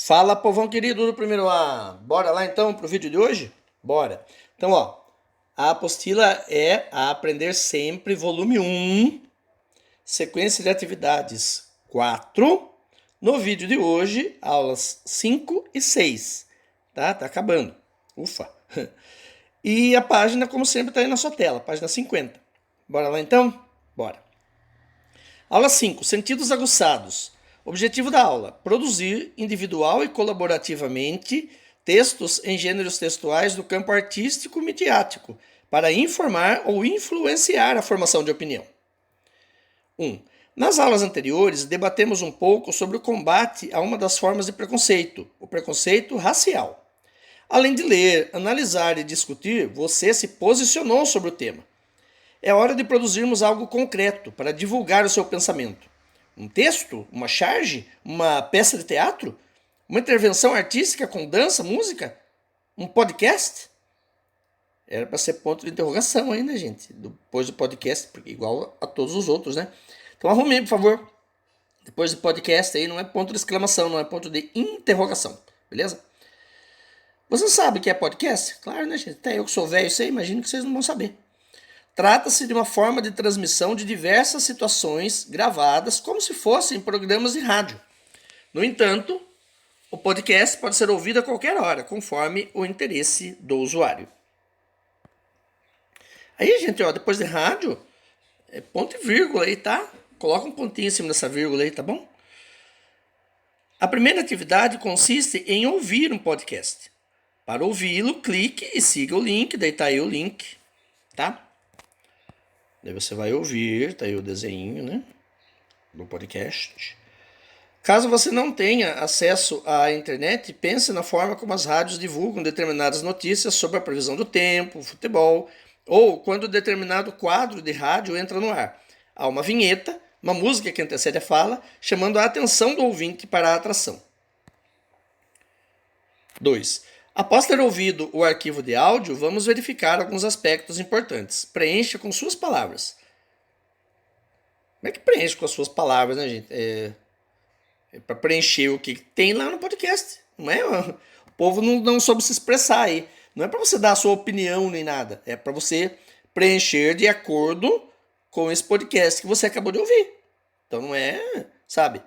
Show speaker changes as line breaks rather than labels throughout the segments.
Fala, povão querido do primeiro A. Bora lá então pro vídeo de hoje? Bora. Então, a apostila é a Aprender Sempre, volume 1, sequência de atividades 4. No vídeo de hoje, aulas 5 e 6. Tá acabando. Ufa. E a página, como sempre, tá aí na sua tela, página 50. Bora lá então? Bora. Aula 5, sentidos aguçados. Objetivo da aula: produzir individual e colaborativamente textos em gêneros textuais do campo artístico e midiático para informar ou influenciar a formação de opinião. 1. Nas aulas anteriores, debatemos um pouco sobre o combate a uma das formas de preconceito, o preconceito racial. Além de ler, analisar e discutir, você se posicionou sobre o tema. É hora de produzirmos algo concreto para divulgar o seu pensamento. Um texto? Uma charge? Uma peça de teatro? Uma intervenção artística com dança, música? Um podcast? Era para ser ponto de interrogação aí, né, gente? Depois do podcast, igual a todos os outros, né? Então arrumei, por favor. Depois do podcast aí não é ponto de exclamação, não é ponto de interrogação, beleza? Você sabe o que é podcast? Claro, né, gente? Até eu que sou velho, sei, imagino que vocês não vão saber. Trata-se de uma forma de transmissão de diversas situações gravadas como se fossem programas de rádio. No entanto, o podcast pode ser ouvido a qualquer hora, conforme o interesse do usuário. Aí, gente, depois de rádio, é ponto e vírgula aí, tá? Coloca um pontinho em cima dessa vírgula aí, tá bom? A primeira atividade consiste em ouvir um podcast. Para ouvi-lo, clique e siga o link, daí tá aí o link, tá? Daí você vai ouvir, tá aí o desenho, né, do podcast. Caso você não tenha acesso à internet, pense na forma como as rádios divulgam determinadas notícias sobre a previsão do tempo, futebol, ou quando determinado quadro de rádio entra no ar. Há uma vinheta, uma música que antecede a fala, chamando a atenção do ouvinte para a atração. 2. Após ter ouvido o arquivo de áudio, vamos verificar alguns aspectos importantes. Preencha com suas palavras. Como é que preenche com as suas palavras, né, gente? É para preencher o que tem lá no podcast. Não é? O povo não soube se expressar aí. Não é para você dar a sua opinião nem nada. É para você preencher de acordo com esse podcast que você acabou de ouvir. Então não é, sabe,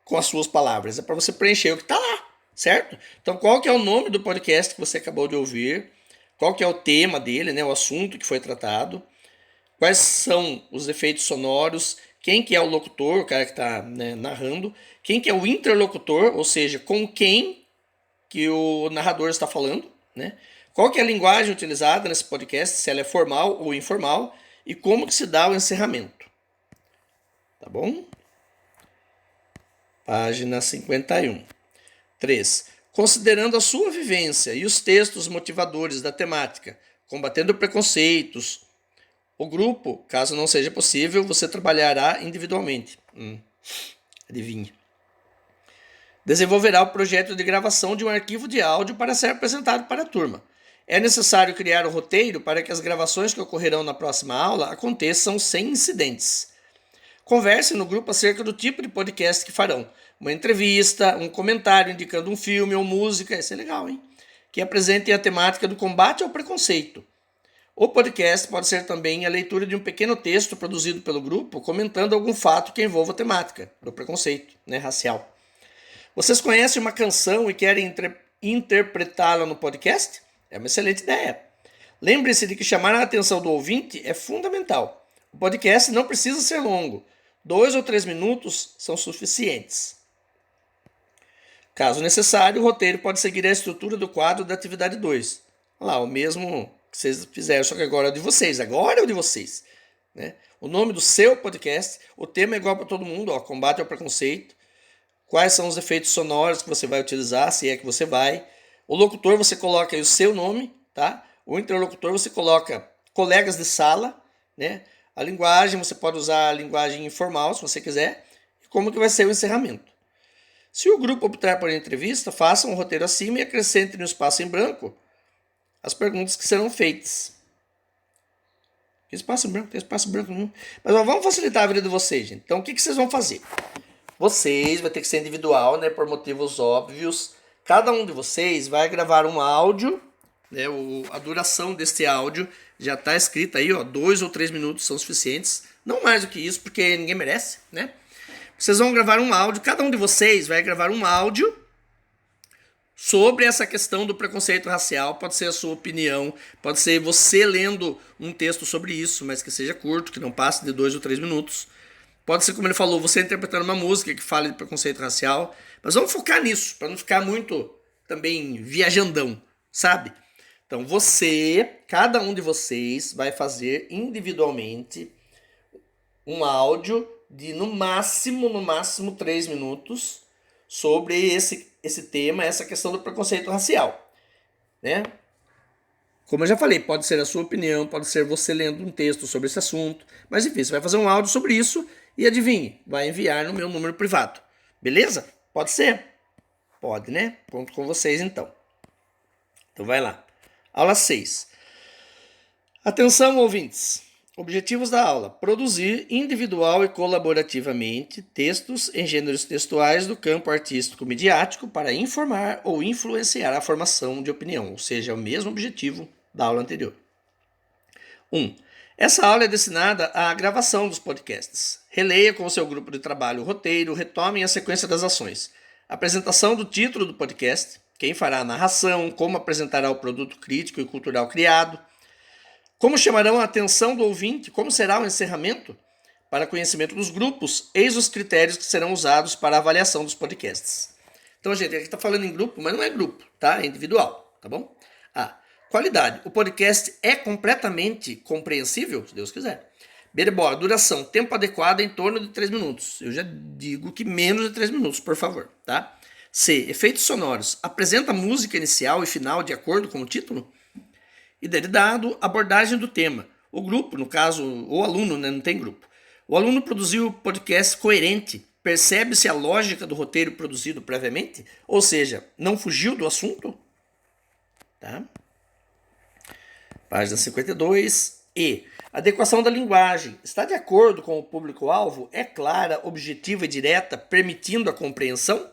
com as suas palavras. É para você preencher o que está lá. Certo? Então, qual que é o nome do podcast que você acabou de ouvir? Qual que é o tema dele, né? O assunto que foi tratado? Quais são os efeitos sonoros? Quem que é o locutor, o cara que está, né, narrando? Quem que é o interlocutor, ou seja, com quem que o narrador está falando, né? Qual que é a linguagem utilizada nesse podcast, se ela é formal ou informal? E como que se dá o encerramento? Tá bom? Página 51. 3. Considerando a sua vivência e os textos motivadores da temática, combatendo preconceitos, o grupo, caso não seja possível, você trabalhará individualmente. Adivinha. Desenvolverá o projeto de gravação de um arquivo de áudio para ser apresentado para a turma. É necessário criar o roteiro para que as gravações que ocorrerão na próxima aula aconteçam sem incidentes. Converse no grupo acerca do tipo de podcast que farão. Uma entrevista, um comentário indicando um filme ou música, isso é legal, hein? Que apresentem a temática do combate ao preconceito. O podcast pode ser também a leitura de um pequeno texto produzido pelo grupo, comentando algum fato que envolva a temática do preconceito, né, racial. Vocês conhecem uma canção e querem interpretá-la no podcast? É uma excelente ideia. Lembre-se de que chamar a atenção do ouvinte é fundamental. O podcast não precisa ser longo. 2 ou 3 minutos são suficientes. Caso necessário, o roteiro pode seguir a estrutura do quadro da atividade 2. Olha lá, o mesmo que vocês fizeram, só que agora é o de vocês. Agora é o de vocês. Né? O nome do seu podcast, o tema é igual para todo mundo, combate ao preconceito. Quais são os efeitos sonoros que você vai utilizar, se é que você vai. O locutor, você coloca aí o seu nome, tá? O interlocutor, você coloca colegas de sala, né? A linguagem, você pode usar a linguagem informal, se você quiser. E como que vai ser o encerramento. Se o grupo optar por entrevista, faça um roteiro acima e acrescente no espaço em branco as perguntas que serão feitas. Que espaço em branco? Tem espaço em branco nenhum. Mas vamos facilitar a vida de vocês, gente. Então, o que vocês vão fazer? vocês, vai ter que ser individual, né, por motivos óbvios. Cada um de vocês vai gravar um áudio, né, a duração deste áudio já está escrita aí, ó, 2 ou 3 minutos são suficientes. Não mais do que isso, porque ninguém merece, né? Vocês vão gravar um áudio, cada um de vocês vai gravar um áudio sobre essa questão do preconceito racial. Pode ser a sua opinião, pode ser você lendo um texto sobre isso, mas que seja curto, que não passe de 2 ou 3 minutos. Pode ser, como ele falou, você interpretando uma música que fale de preconceito racial. Mas vamos focar nisso, para não ficar muito também viajandão, sabe? Então cada um de vocês vai fazer individualmente um áudio de no máximo 3 minutos sobre esse tema, essa questão do preconceito racial, né? Como eu já falei, pode ser a sua opinião, pode ser você lendo um texto sobre esse assunto, mas enfim, você vai fazer um áudio sobre isso e adivinhe, vai enviar no meu número privado, beleza? Pode ser? Pode, né? Conto com vocês então. Então vai lá. Aula 6. Atenção, ouvintes. Objetivos da aula: produzir individual e colaborativamente textos em gêneros textuais do campo artístico midiático para informar ou influenciar a formação de opinião, ou seja, é o mesmo objetivo da aula anterior. 1. Essa aula é destinada à gravação dos podcasts. Releia com o seu grupo de trabalho o roteiro, retomem a sequência das ações. Apresentação do título do podcast, quem fará a narração, como apresentará o produto crítico e cultural criado, como chamarão a atenção do ouvinte, como será o encerramento. Para conhecimento dos grupos, eis os critérios que serão usados para a avaliação dos podcasts. Então, gente, aqui está falando em grupo, mas não é grupo, tá? É individual, tá bom? Qualidade. O podcast é completamente compreensível, se Deus quiser. B, duração. Tempo adequado em torno de 3 minutos. Eu já digo que menos de 3 minutos, por favor, tá? C, efeitos sonoros. Apresenta a música inicial e final de acordo com o título? E daí dado, abordagem do tema. O grupo, no caso, o aluno, né, não tem grupo. O aluno produziu o podcast coerente. Percebe-se a lógica do roteiro produzido previamente? Ou seja, não fugiu do assunto? Tá? Página 52. E. Adequação da linguagem. Está de acordo com o público-alvo? É clara, objetiva e direta, permitindo a compreensão?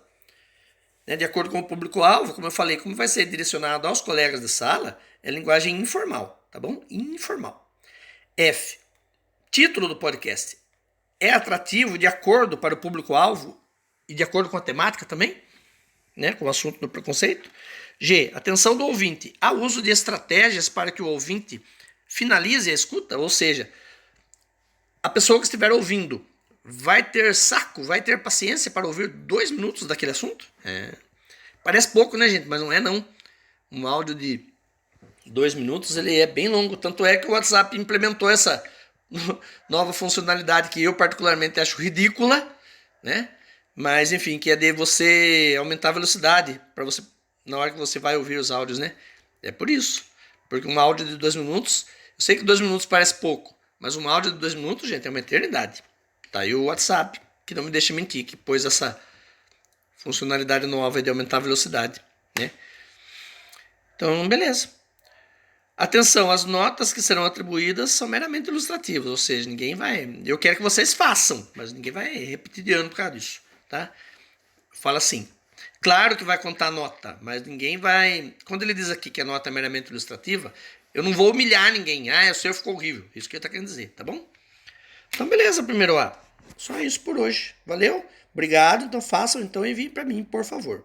De acordo com o público-alvo, como eu falei, como vai ser direcionado aos colegas de sala, é linguagem informal, tá bom? Informal. F. Título do podcast. É atrativo de acordo para o público-alvo e de acordo com a temática também? Né? Com o assunto do preconceito. G. Atenção do ouvinte. Há uso de estratégias para que o ouvinte finalize a escuta? Ou seja, a pessoa que estiver ouvindo vai ter saco, vai ter paciência para ouvir 2 minutos daquele assunto? Parece pouco, né, gente? Mas não é, não. Um áudio de 2 minutos, ele é bem longo. Tanto é que o WhatsApp implementou essa nova funcionalidade que eu particularmente acho ridícula, né? Mas, enfim, que é de você aumentar a velocidade para você, na hora que você vai ouvir os áudios, né? É por isso. Porque um áudio de 2 minutos, eu sei que 2 minutos parece pouco, mas um áudio de 2 minutos, gente, é uma eternidade. Tá aí o WhatsApp, que não me deixa mentir, que pôs essa funcionalidade nova de aumentar a velocidade, né? Então, beleza. Atenção, as notas que serão atribuídas são meramente ilustrativas, ou seja, ninguém vai... Eu quero que vocês façam, mas ninguém vai repetir de ano por causa disso, tá? Fala assim, claro que vai contar nota, mas ninguém vai... Quando ele diz aqui que a nota é meramente ilustrativa, eu não vou humilhar ninguém. O seu ficou horrível. Isso que ele tá querendo dizer, tá bom? Então, beleza, primeiro A. Só isso por hoje. Valeu? Obrigado. Então, façam, então enviem para mim, por favor.